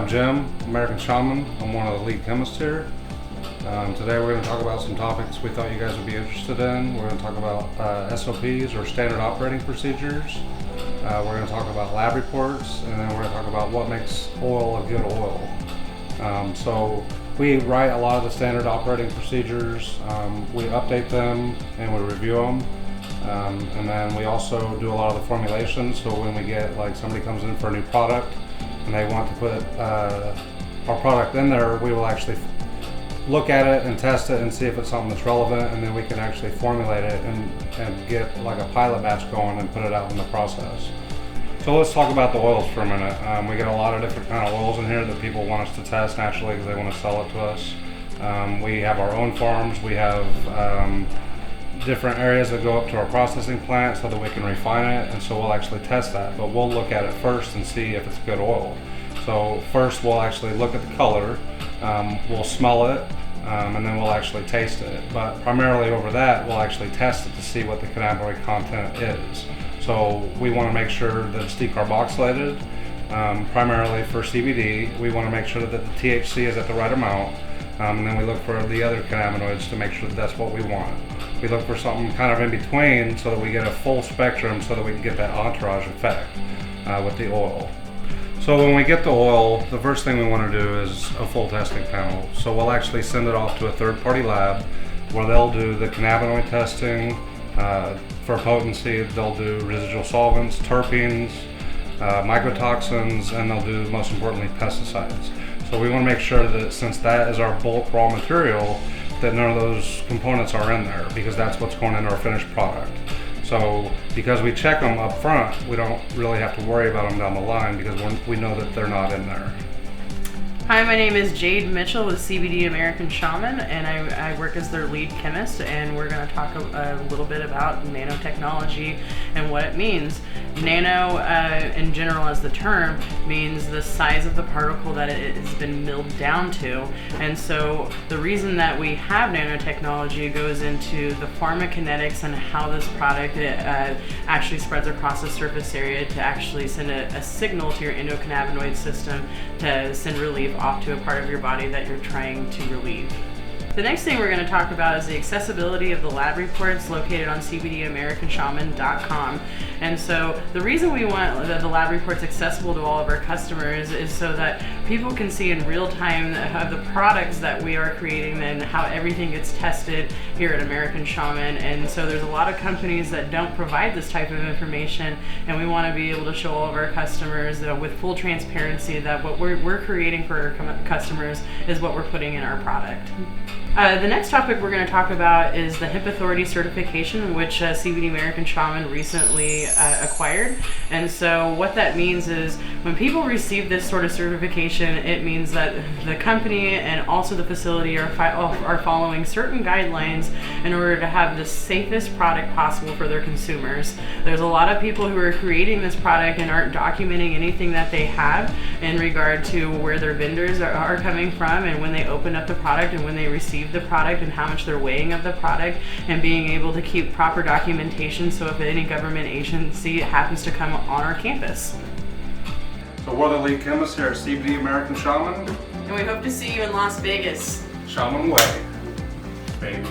I'm Jim, American Shaman. I'm one of the lead chemists here. Today we're going to talk about some topics we thought you guys would be interested in. We're going to talk about SOPs, or standard operating procedures. We're going to talk about lab reports, and then we're going to talk about what makes oil a good oil. So we write a lot of the standard operating procedures. We update them and we review them. And then we also do a lot of the formulations. So when we get, like, somebody comes in for a new product and they want to put our product in there, we will actually look at it and test it and see if it's something that's relevant, and then we can actually formulate it and get like a pilot batch going and put it out in the process. So let's talk about the oils for a minute. We get a lot of different kind of oils in here that people want us to test naturally because they want to sell it to us. We have our own farms. We have different areas that go up to our processing plant so that we can refine it, and so we'll actually test that, but we'll look at it first and see if it's good oil. So first we'll actually look at the color, we'll smell it, and then we'll actually taste it. But primarily over that, we'll actually test it to see what the cannabinoid content is. So we want to make sure that it's decarboxylated. Primarily for CBD, we want to make sure that the THC is at the right amount, and then we look for the other cannabinoids to make sure that that's what we want. We look for something kind of in between so that we get a full spectrum so that we can get that entourage effect with the oil. So when we get the oil, the first thing we want to do is a full testing panel. So we'll actually send it off to a third-party lab where they'll do the cannabinoid testing for potency. They'll do residual solvents, terpenes, mycotoxins, and they'll do, most importantly, pesticides. So we want to make sure that, since that is our bulk raw material, that none of those components are in there, because that's what's going into our finished product. So because we check them up front, we don't really have to worry about them down the line because we know that they're not in there. Hi, my name is Jade Mitchell with CBD American Shaman, and I work as their lead chemist, and we're going to talk a little bit about nanotechnology and what it means. Nano, in general as the term, means the size of the particle that it has been milled down to. And so the reason that we have nanotechnology goes into the pharmacokinetics and how this product actually spreads across the surface area to actually send a signal to your endocannabinoid system to send relief off to a part of your body that you're trying to relieve. The next thing we're going to talk about is the accessibility of the lab reports located on cbdamericanshaman.com. And so the reason we want the lab reports accessible to all of our customers is so that people can see in real time of the products that we are creating and how everything gets tested here at American Shaman. And so there's a lot of companies that don't provide this type of information, and we want to be able to show all of our customers with full transparency that what we're creating for our customers is what we're putting in our product. The next topic we're going to talk about is the Hemp Authority certification, which CBD American Shaman recently acquired. And so what that means is when people receive this sort of certification, it means that the company and also the facility are following certain guidelines in order to have the safest product possible for their consumers. There's a lot of people who are creating this product and aren't documenting anything that they have in regard to where their vendors are coming from, and when they open up the product and when they receive the product and how much they're weighing of the product, and being able to keep proper documentation so if any government agency happens to come on our campus. So we're the lead chemists here at CBD American Shaman. And we hope to see you in Las Vegas. Shaman way, baby.